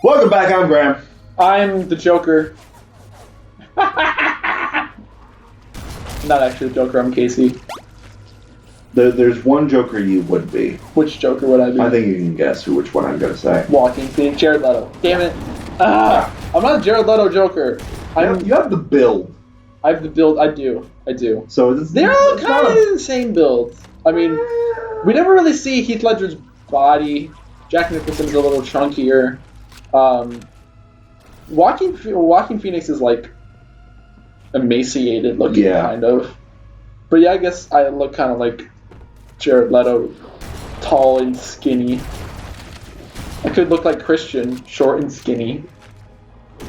Welcome back, I'm Graham. I'm the Joker. Not actually the Joker, I'm Casey. There's one Joker you would be. Which Joker would I be? I think you can guess which one I'm going to say. Walking Phoenix, Jared Leto. Damn it. I'm not a Jared Leto Joker. You have the build. I have the build, I do. So They're all kind of the same builds. I mean, we never really see Heath Ledger's body. Jack Nicholson's a little chunkier. Walking Phoenix is like emaciated looking, kind of. But yeah, I guess I look kind of like Jared Leto, tall and skinny. I could look like Christian, short and skinny.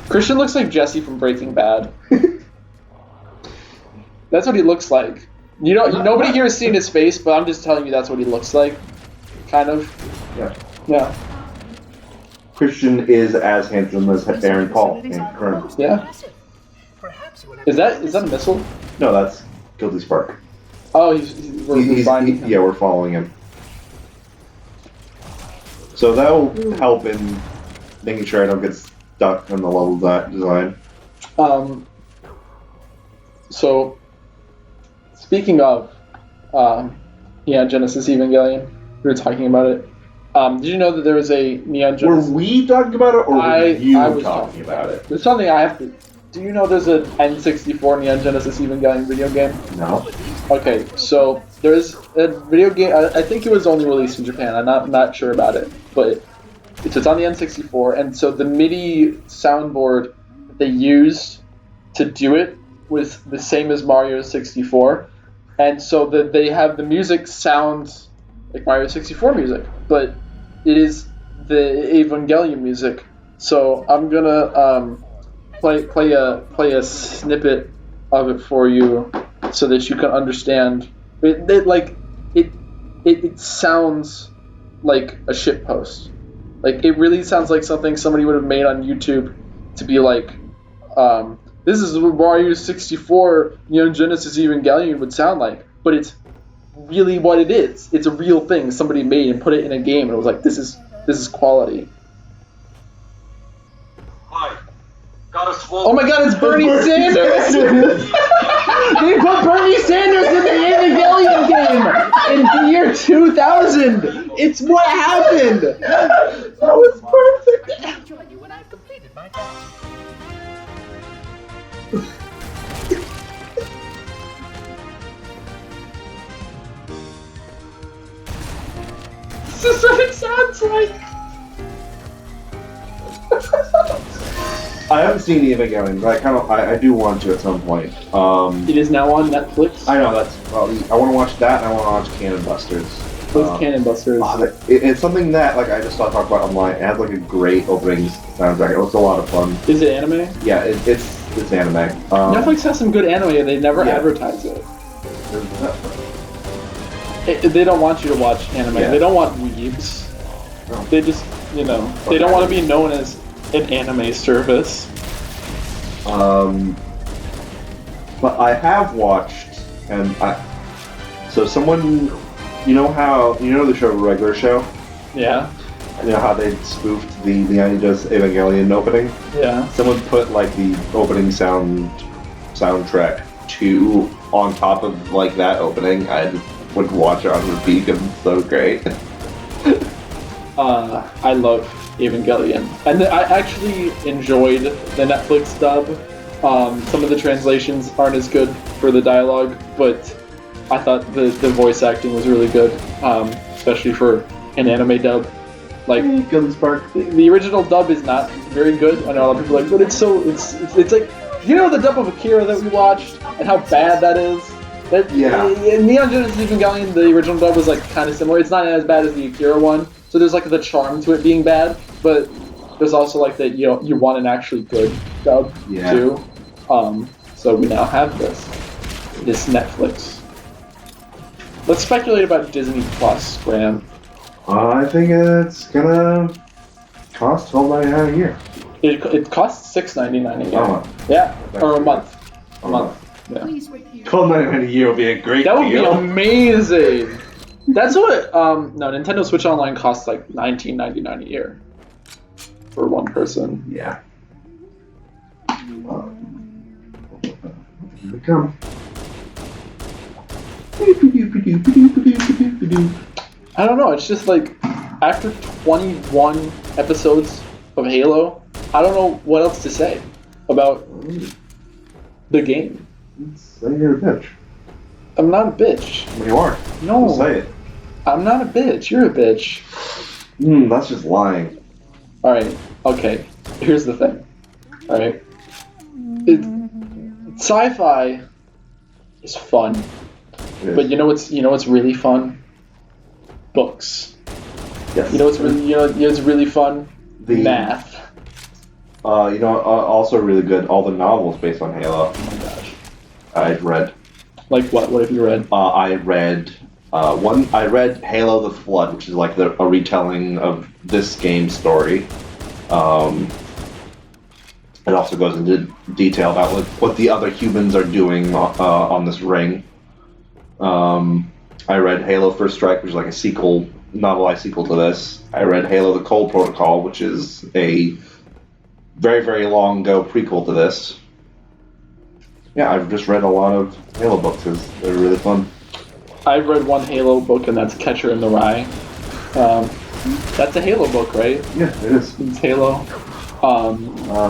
Christian looks like Jesse from Breaking Bad. That's what he looks like. You know, nobody here has seen his face, but I'm just telling you that's what he looks like. Kind of. Yeah. Christian is as handsome as Aaron Paul in current. Yeah. Is that a missile? No, that's Guilty Spark. Oh, we're finding him. Yeah, we're following him. So that'll help in making sure I don't get stuck on the level design. So, speaking of, Genesis Evangelion, we were talking about it. Did you know that there was a Neon Genesis? Were we talking about it, or were you talking about it? There's something I have to... Do you know there's an N64 Neon Genesis Evangelion video game? No. Okay, so there's a video game... I think it was only released in Japan. I'm not sure about it. But it's on the N64, and so the MIDI soundboard that they used to do it was the same as Mario 64. And so they have the music sounds like Mario 64 music, but it is the Evangelion music. So I'm gonna play a snippet of it for you so that you can understand. It sounds like a shitpost. Like, it really sounds like something somebody would have made on YouTube to be like, this is what Mario 64 Neon Genesis Evangelion would sound like. But it's really what it is. It's a real thing somebody made and put it in a game, and it was like, this is quality. Hi. Got a swole. Oh my god, it's Bernie Sanders! They put Bernie Sanders in the Evangelion game in the year 2000! It's what happened! That was perfect! Join you when I've completed my task. This is what it sounds like! I haven't seen the Evangelion, but I do want to at some point. It is now on Netflix. I know I want to watch that, and I want to watch Cannon Busters. What's Cannon Busters? It's something that I just saw talk about online. It has a great opening soundtrack. It looks a lot of fun. Is it anime? Yeah, it's anime. Netflix has some good anime, and they never advertise it. They don't want you to watch anime. Yeah. They don't want weebs. No. They just, they don't want to be known as an anime service. But I have watched, and so someone, you know the show Regular Show? Yeah. You know how they spoofed the Identities Evangelion opening? Yeah. Someone put the opening soundtrack on top of that opening. I would watch it on repeat because it's so great. I love Evangelion, and I actually enjoyed the Netflix dub. Some of the translations aren't as good for the dialogue, but I thought the voice acting was really good, especially for an anime dub. Guilty Spark. The original dub is not very good. I know a lot of people are like, but it's like, the dub of Akira that we watched and how bad that is. In Neon Genesis Evangelion, the original dub was kind of similar. It's not as bad as the Akira one, so there's the charm to it being bad, but there's also that you want an actually good dub too. So we now have this Netflix. Let's speculate about Disney Plus, Graham. I think it's gonna cost $12.99 a year. It costs $6.99 a year. A month. Yeah, or a month. A month. Yeah. $12.99 a year would be a great deal. That would be amazing. That's what Nintendo Switch Online costs $19.99 a year. for one person. Yeah. Here we come. I don't know. It's just like after 21 episodes of Halo, I don't know what else to say about the game. Say you're a bitch. I'm not a bitch. Well, you are. No. Just say it. I'm not a bitch. You're a bitch. That's just lying. All right. Okay. Here's the thing. All right. Sci-fi is fun, It is. but you know what's really fun? Books. Yes. You know what's really fun? The- Math. Also really good. All the novels based on Halo. Oh my gosh. I've read. Like what? What have you read? I read one. I read Halo: The Flood, which is like a retelling of this game's story. It also goes into detail about what the other humans are doing on this ring. I read Halo: First Strike, which is like a novelized sequel to this. I read Halo: The Cold Protocol, which is a very, very long ago prequel to this. Yeah, I've just read a lot of Halo books. They're really fun. I've read one Halo book, and that's Catcher in the Rye. That's a Halo book, right? Yeah, it is. It's Halo.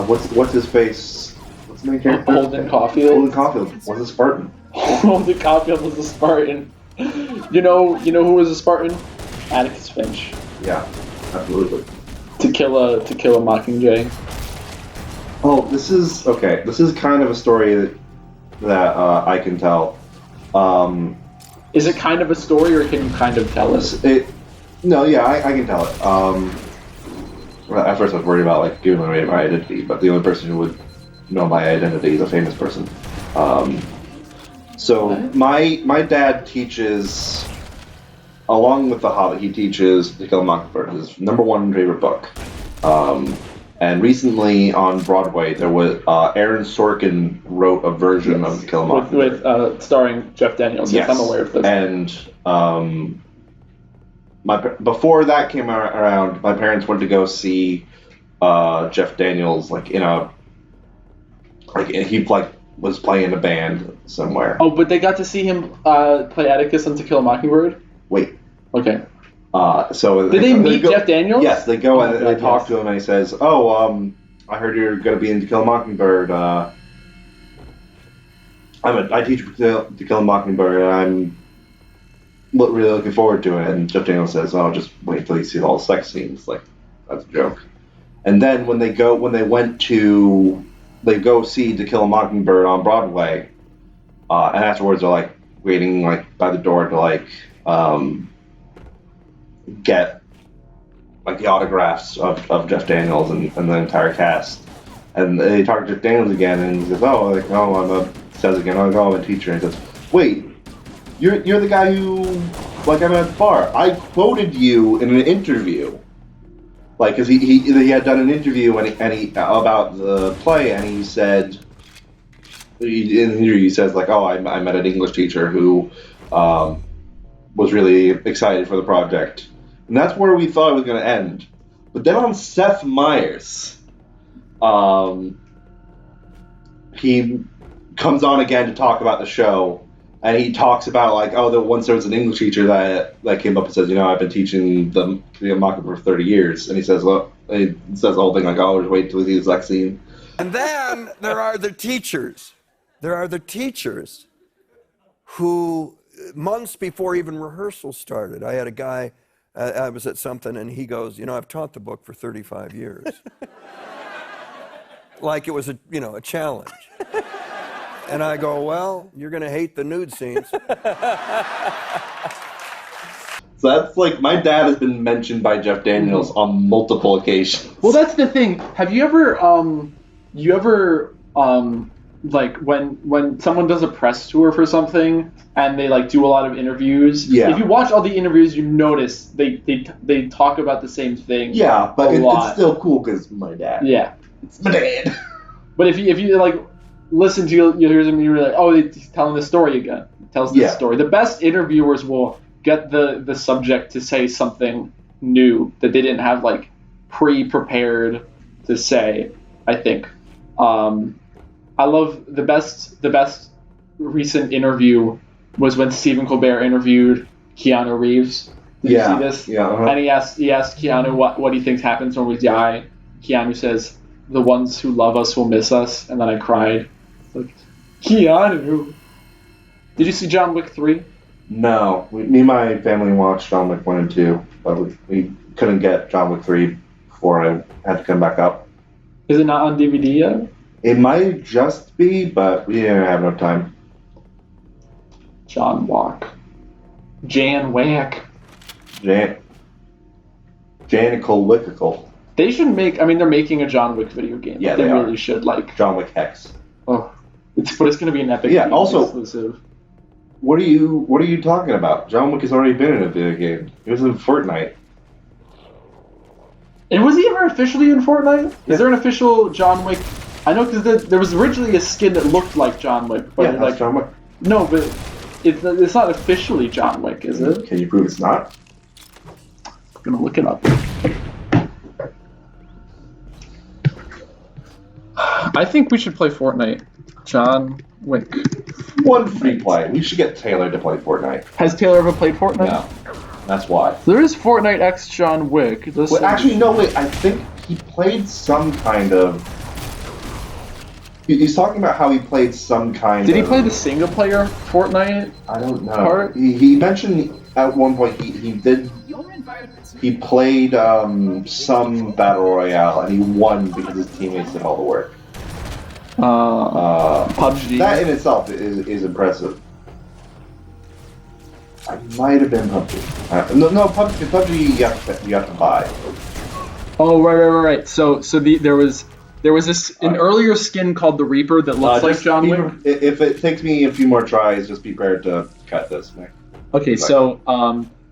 What's his face? What's the main character? Holden Caulfield. Holden Caulfield was a Spartan. Holden Caulfield was a Spartan. You know who was a Spartan? Atticus Finch. Yeah, absolutely. To kill a Mockingjay. Oh, this is okay. This is kind of a story that I can tell. Is it kind of a story, or can you kind of tell us? I can tell it. Well, at first I was worried about like giving away my identity, but the only person who would know my identity is a famous person. So What? my dad teaches, along with The Hobbit, he teaches To Kill a Mockingbird, his #1 favorite book. And recently on Broadway, there was Aaron Sorkin wrote a version of To Kill a Mockingbird. with starring Jeff Daniels. Yes, I'm aware of this. And before that came around, my parents went to go see Jeff Daniels he was playing in a band somewhere. Oh, but they got to see him play Atticus on To Kill a Mockingbird? Wait. Okay. So Did they meet Jeff Daniels? Yes, they go and they God, talk yes. to him, and he says, "Oh, I heard you're going to be in To Kill a Mockingbird. I teach To Kill a Mockingbird, and I'm really looking forward to it." And Jeff Daniels says, "Oh, just wait till you see all the sex scenes." Like, that's a joke. And then when they go see To Kill a Mockingbird on Broadway, and afterwards they're like waiting like by the door to get like the autographs of Jeff Daniels and the entire cast. And they talk to Jeff Daniels again, and he says, I'm a teacher. And he says, "Wait, you're the guy who like I met at the bar. I quoted you in an interview." Like, cause he had done an interview and he about the play, and he said in the interview he says like, "Oh, I met an English teacher who was really excited for the project." And that's where we thought it was going to end. But then on Seth Meyers, he comes on again to talk about the show, and he talks about like, once there was an English teacher that came up and says, I've been teaching the Mockingbird for 30 years, and he says, he says the whole thing like, just wait till we see the sex scene. And then there are the teachers. There are the teachers who, months before even rehearsal started, I had a guy, I was at something, and he goes, I've taught the book for 35 years. Like it was a challenge. And I go, well, you're going to hate the nude scenes. So that's like, my dad has been mentioned by Jeff Daniels on multiple occasions. Well, that's the thing. Have you ever, like when someone does a press tour for something and they like do a lot of interviews? Yeah. If you watch all the interviews, you notice they talk about the same thing. Yeah, but a lot. it's still cool because my dad. Yeah. It's my dad. But if you like listen to you hear them, you're like, he's telling the story again. He tells this story. The best interviewers will get the subject to say something new that they didn't have like pre-prepared to say. I think I love the best recent interview was when Stephen Colbert interviewed Keanu Reeves. Did you see this? Yeah. And he asked Keanu what he thinks happens when we die. Keanu says, "The ones who love us will miss us," and then I cried. Like, Keanu. Did you see John Wick 3? No, me and my family watched John Wick 1 and 2, but we couldn't get John Wick 3 before I had to come back up. Is it not on DVD yet? It might just be, but we didn't have enough time. John Wick. Jan Wick. Janical Wickical. They should make. I mean, they're making a John Wick video game. Yeah, they they really are. should. Like, John Wick Hex. oh, but it's gonna be an Epic Yeah, Games also- exclusive. What are you talking about? John Wick has already been in a video game. He was in Fortnite. And was he ever officially in Fortnite? Yeah. Is there an official John Wick? I know because there was originally a skin that looked like John Wick, but Yeah, that's like John Wick. no, but it's not officially John Wick, is it? Can you prove it's not? I'm gonna look it up. I think we should play Fortnite. John Wick. One free play. We should get Taylor to play Fortnite. Has Taylor ever played Fortnite? No, that's why. There is Fortnite X John Wick. This Well, actually, no. Wait. I think he played some kind of. He's talking about how he played some kind. Did he of... play the single player Fortnite? I don't know. part? He mentioned at one point he did. He played some battle royale and he won because his teammates did all the work. PUBG. That in itself is impressive. I might have been PUBG. No, PUBG you have to buy. Oh right. So there was this an earlier skin called the Reaper that looks like John Wick. If it takes me a few more tries, just be prepared to cut this, Mick. Okay, so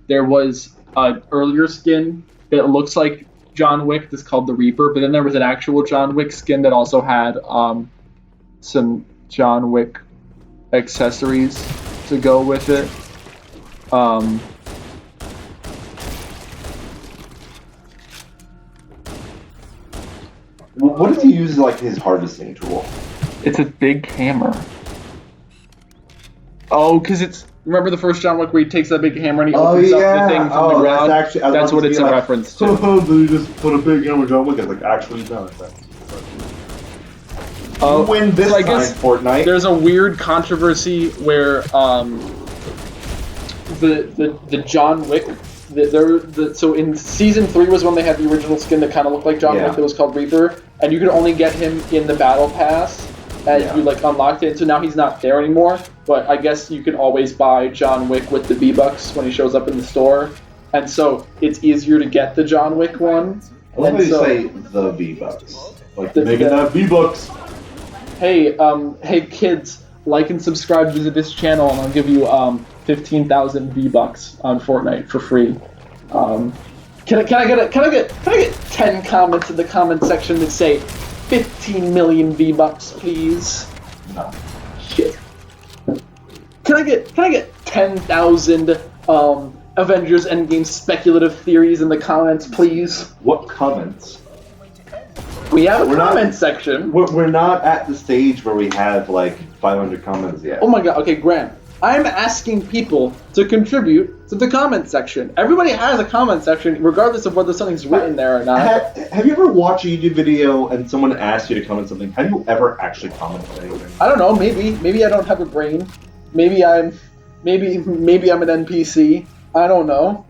there was an earlier skin that looks like John Wick that's called the Reaper, but then there was an actual John Wick skin that also had some John Wick accessories to go with it. What does he use as like his harvesting tool? It's a big hammer. Oh, because it's... Remember the first John Wick where he takes that big hammer and he opens up the thing from the ground? That's what it's a reference to. Did he just put a big hammer John Wick? It's like, actually, no. Oh, You win this so I time, guess Fortnite. There's a weird controversy where the John Wick... So in Season 3 was when they had the original skin that kind of looked like John Wick that was called Reaper, and you could only get him in the Battle Pass, and you like unlocked it, so now he's not there anymore, but I guess you can always buy John Wick with the V-Bucks when he shows up in the store, and so it's easier to get the John Wick one. I love how you so- say the V-Bucks. Like, The- making that V-Bucks. Hey kids, like and subscribe, visit this channel, and I'll give you 15,000 V-Bucks on Fortnite for free. Can I get 10 comments in the comment section that say 15 million V-Bucks, please? No. Shit. Can I get 10,000 Avengers Endgame speculative theories in the comments, please? What comments? We have a We're not- comment section. We're not at the stage where we have like 500 comments yet. Oh my god, okay, Grant. I'm asking people to contribute to the comment section. Everybody has a comment section, regardless of whether something's written there or not. Have you ever watched a YouTube video and someone asks you to comment something? Have you ever actually commented anything? I don't know, maybe I don't have a brain. Maybe I'm an NPC. I don't know.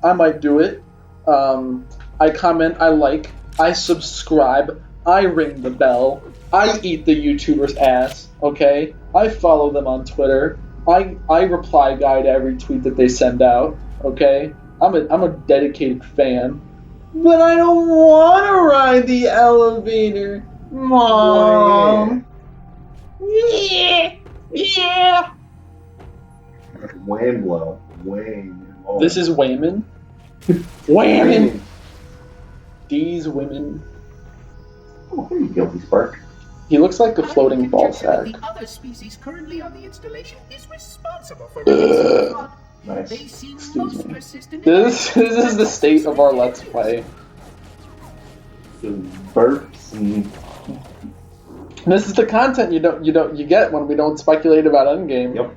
I might do it. I comment, I like, I subscribe, I ring the bell, I eat the YouTuber's ass, okay? I follow them on Twitter. I reply guy to every tweet that they send out, okay? I'm a dedicated fan. But I don't want to ride the elevator, Mom. Yeah. Wayne blow. Wayne. Oh. This is Wayman. Wayman. These women. Oh, hey, guilty spark. He looks like a floating ball sack. The other species currently on the installation is responsible for Nice. They seem Excuse most me. persistent. This is the state of our Let's Play. burps and This is the content you get when we don't speculate about Endgame. yep.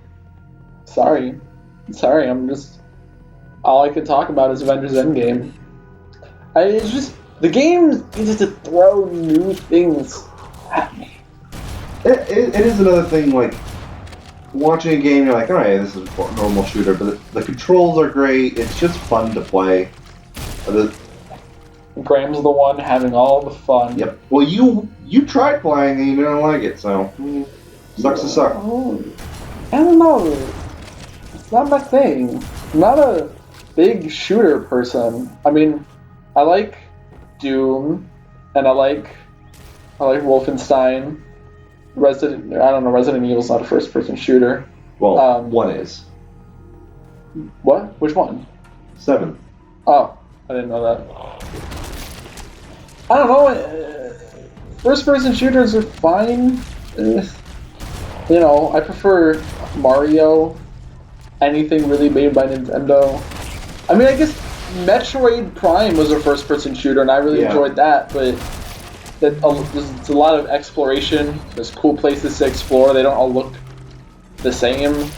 Sorry, I'm just all I can talk about is Avengers Endgame. It's just the game needs to throw new things at me. It is another thing, like, watching a game, you're like, alright, this is a normal shooter, but the controls are great, it's just fun to play. Graham's the one having all the fun. Yep. Well, you tried playing and you didn't like it, so sucks to suck. Oh, I don't know. It's not my thing. I'm not a big shooter person. I mean, I like Doom, and I like Wolfenstein. Resident Evil's not a first-person shooter. Well, one is. What? Which one? 7. Oh, I didn't know that. I don't know. First-person shooters are fine. I prefer Mario. Anything really made by Nintendo. I mean, I guess Metroid Prime was a first-person shooter, and I really enjoyed that. But there's a lot of exploration. There's cool places to explore. They don't all look the same.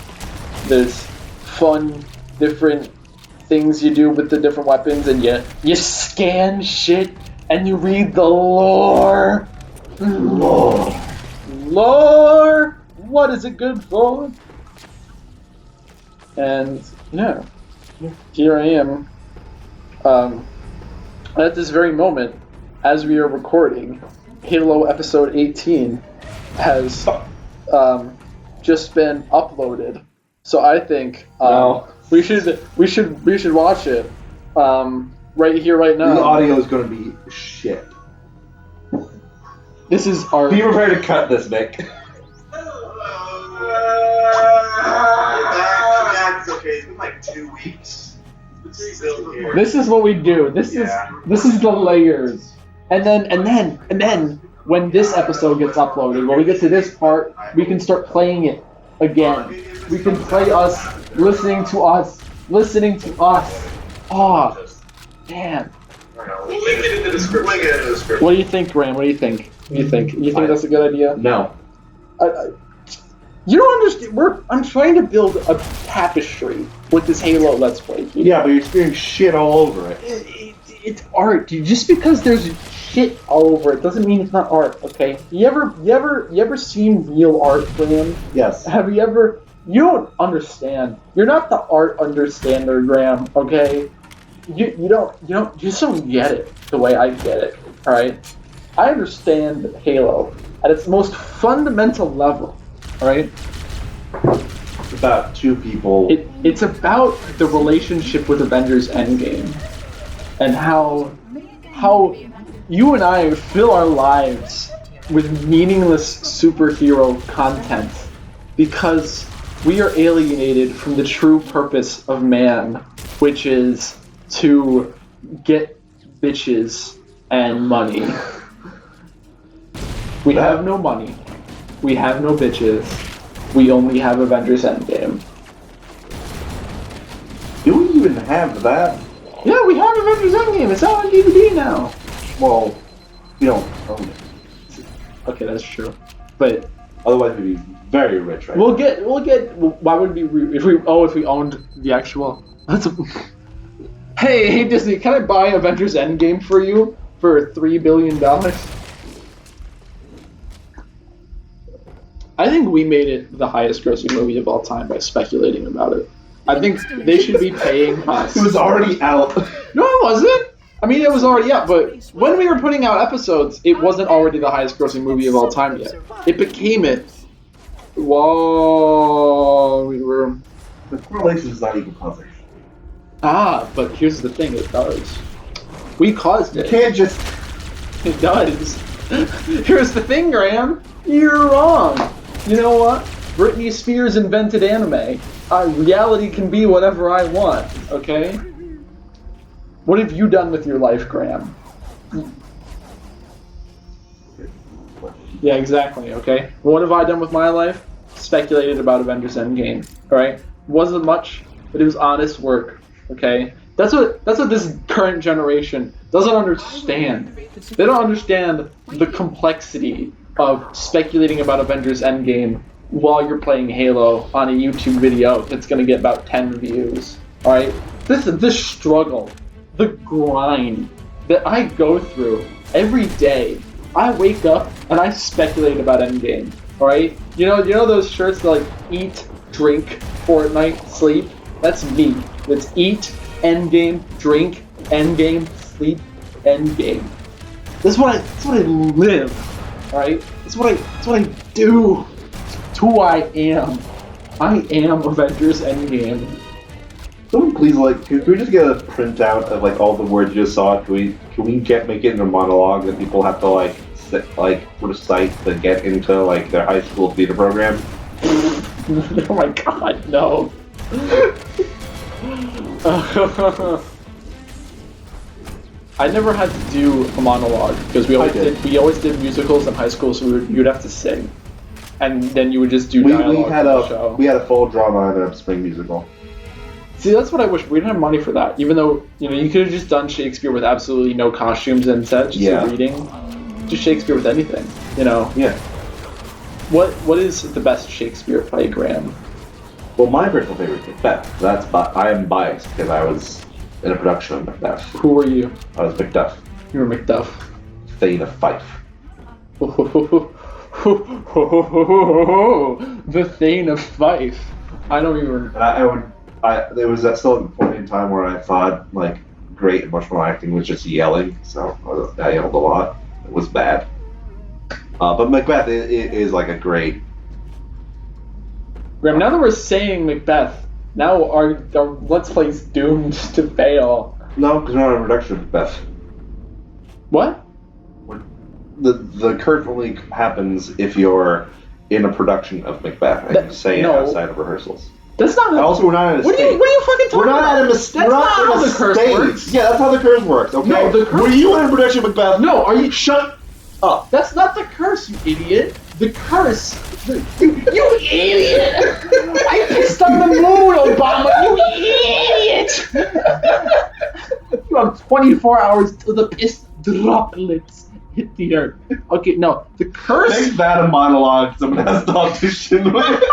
There's fun, different things you do with the different weapons, and you scan shit and you read the lore. Lore. What is it good for? And here I am. At this very moment, as we are recording, Halo Episode 18 has just been uploaded. So I think we should watch it right here, right now. The audio is going to be shit. This is our. Be prepared to cut this, Mick. It's okay. It's been like 2 weeks. It's still here. This is what we do. This is the layers. And then when this episode gets uploaded, when we get to this part, we can start playing it again. We can play us listening to us. Oh, damn. Link it in the description. What do you think, Graham? What do you think? You think that's a good idea? No. You don't understand. I'm trying to build a tapestry with this Halo Let's Play. Yeah, but you're experiencing shit all over it. It's art, dude. Just because there's shit all over it doesn't mean it's not art. Okay? You ever seen real art, Graham? Yes. Have you ever? You don't understand. You're not the art understander, Graham. Okay? You just don't get it the way I get it. All right? I understand Halo at its most fundamental level. All right? It's about two people. It's about the relationship with Avengers Endgame and how you and I fill our lives with meaningless superhero content because we are alienated from the true purpose of man, which is to get bitches and money. We have no money. We have no bitches. We only have Avengers Endgame. Do we even have that? Yeah, we have Avengers Endgame. It's out on DVD now. Well, we don't own it. Okay, that's true. But Otherwise, we'd be very rich right we'll get. Why would we if we owned the actual? Hey Disney, can I buy Avengers Endgame for you for $3 billion? I think we made it the highest grossing movie of all time by speculating about it. I think they should be paying us. It was already out. No, it wasn't. I mean, it was already out, but when we were putting out episodes, it wasn't already the highest grossing movie of all time yet. It became it. Whoa, we were. The correlation is not equal causation. Ah, but here's the thing, it does. We caused You it. can't just. It does. Here's the thing, Graham. You're wrong. You know what? Britney Spears invented anime. Reality can be whatever I want, okay? What have you done with your life, Graham? Yeah, exactly, okay? What have I done with my life? Speculated about Avengers Endgame, alright? Wasn't much, but it was honest work, okay? That's what this current generation doesn't understand. They don't understand the complexity of speculating about Avengers Endgame while you're playing Halo on a YouTube video that's going to get about 10 views. All right, this struggle, the grind that I go through every day. I wake up and I speculate about Endgame. All right, you know those shirts that like eat, drink, Fortnite, sleep. That's me. That's eat, Endgame, drink, Endgame, sleep, Endgame. That's what I live. All right, that's what I do. It's who I am. I am Avengers Endgame. Someone please, like, can we just get a printout of like all the words you just saw? Can we make it into a monologue that people have to like recite to get into like their high school theater program? Oh my god, no. I never had to do a monologue because we always did musicals in high school, so you'd have to sing, and then you would just do dialogue had for the show. We had a full drama and a spring musical. See, that's what I wish. We didn't have money for that, even though you could have just done Shakespeare with absolutely no costumes and set, just a reading, just Shakespeare with anything. Yeah. What is the best Shakespeare play, Graham? Well, my personal favorite is Macbeth. I am biased because I was in a production of Macbeth. Who were you? I was Macduff. You were Macduff. Thane of Fife. The Thane of Fife. I don't even. There was still a point in time where I thought like great emotional acting was just yelling, so I yelled a lot. It was bad. But Macbeth is like a great. Graham, now that we're saying Macbeth, now our Let's Play's doomed to fail. No, because we're not in a production of Macbeth. What? The curse only happens if you're in a production of Macbeth and you say it outside of rehearsals. That's not. Also, we're not at a stage. What are you fucking talking about? We're not at a stage. Works. Yeah, that's how the curse works. Okay. No, the curse. Were you in a production of Macbeth? No. Are you? Shut up. That's not the curse, you idiot. The curse. You idiot! I pissed on the moon, Obama. You idiot! You have 24 hours till the piss droplets hit the earth. Okay, no, the curse. Make that a monologue someone has to audition with.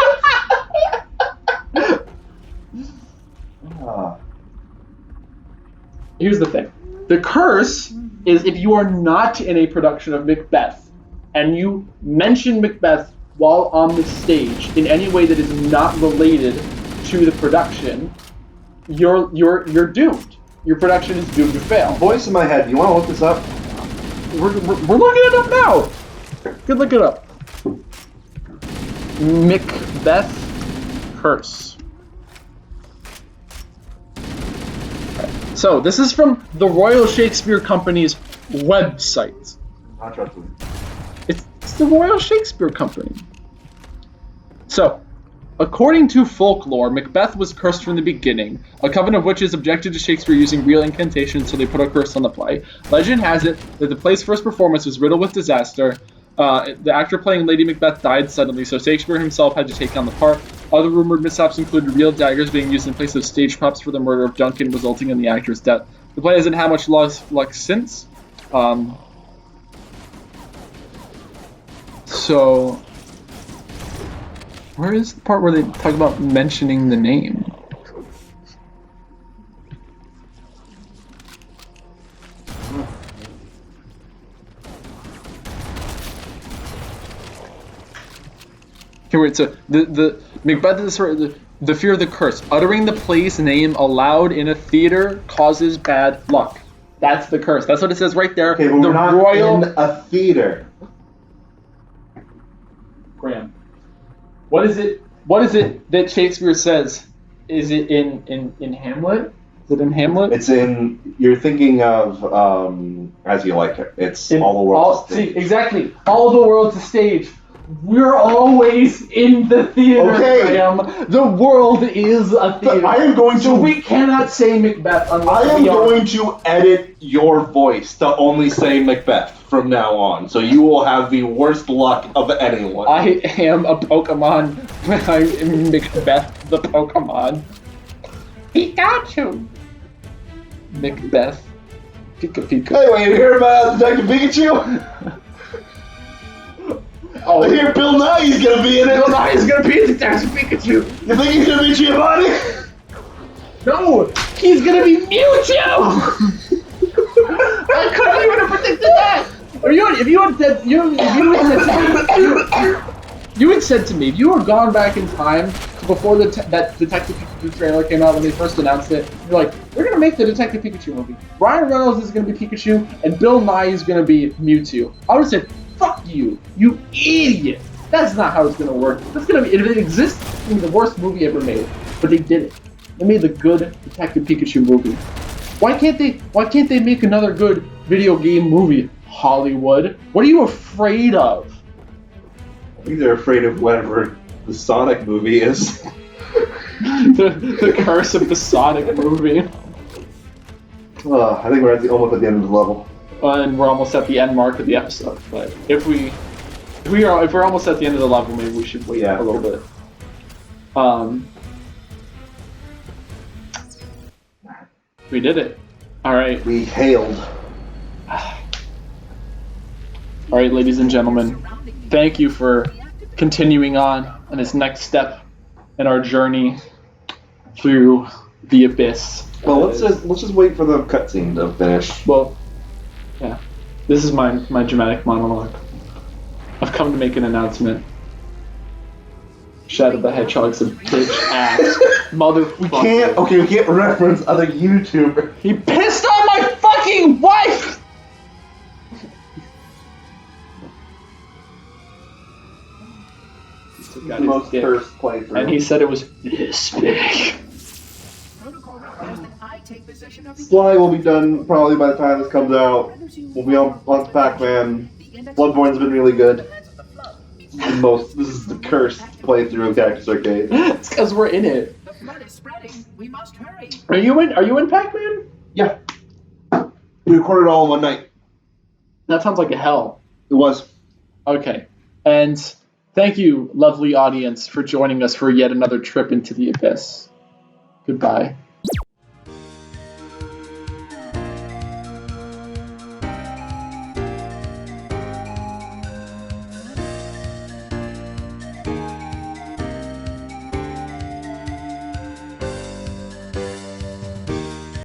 Here's the thing. The curse is if you are not in a production of Macbeth and you mention Macbeth while on the stage in any way that is not related to the production, you're doomed. Your production is doomed to fail. Voice in my head. You want to look this up? We're looking it up now. Good, look it up. Macbeth curse. So this is from the Royal Shakespeare Company's website. Not trusting. It's the Royal Shakespeare Company. So, according to folklore, Macbeth was cursed from the beginning. A coven of witches objected to Shakespeare using real incantations, so they put a curse on the play. Legend has it that the play's first performance was riddled with disaster. The actor playing Lady Macbeth died suddenly, so Shakespeare himself had to take on the part. Other rumored mishaps included real daggers being used in place of stage props for the murder of Duncan, resulting in the actor's death. The play hasn't had much luck since. So, where is the part where they talk about mentioning the name? Okay, wait, so the Macbeth is sort of the fear of the curse. Uttering the play's name aloud in a theater causes bad luck. That's the curse. That's what it says right there. Okay, but we're not in a theater. Graham, what is it that Shakespeare says? Is it in Hamlet? Is it in Hamlet? It's in. You're thinking of As You Like It. It's all the world's a stage. See, exactly. All the world's a stage. We're always in the theater, Graham. The world is a theater. I am going to. So we cannot say Macbeth unless I am going to edit your voice to only say Macbeth from now on. So you will have the worst luck of anyone. I am a Pokemon. I am Macbeth the Pokemon. Pikachu. Macbeth. Pika Pika. Anyway, you hear about Detective Pikachu? Oh, I hear Bill Nye's gonna be in it. Bill Nye is gonna be Detective Pikachu. You think he's gonna be Giovanni? No, he's gonna be Mewtwo. I couldn't even have predicted that. If you had said you had said to me, if you were gone back in time before that Detective Pikachu trailer came out when they first announced it, you're like, we're gonna make the Detective Pikachu movie. Ryan Reynolds is gonna be Pikachu, and Bill Nye is gonna be Mewtwo. I would have said, fuck you, you idiot. That's not how it's gonna work. That's gonna be, if it exists, it's gonna be the worst movie ever made. But they did it. They made the good Detective Pikachu movie. Why can't they make another good video game movie? Hollywood. What are you afraid of? I think they're afraid of whatever the Sonic movie is. the curse of the Sonic movie. I think we're almost at the end of the level. And we're almost at the end mark of the episode. But if we're almost at the end of the level, maybe we should wait a little bit. We did it. All right. We hailed. All right, ladies and gentlemen, thank you for continuing on this next step in our journey through the abyss. Well, let's just wait for the cutscene to finish. Well, yeah, this is my dramatic monologue. I've come to make an announcement. Shadow the Hedgehog's a bitch ass motherfucker. We can't reference other YouTubers. He pissed on my fucking wife! The most cursed playthrough. And he said it was this big. Protocol requires that I take possession of the Sly will be done probably by the time this comes out. We'll be on Pac-Man. Bloodborne's been really good. This is the cursed playthrough of Cactus Arcade. It's because we're in it. The flood is spreading. We must hurry. Are you in Pac-Man? Yeah. We recorded it all in one night. That sounds like a hell. It was. Okay. And thank you, lovely audience, for joining us for yet another trip into the abyss. Goodbye.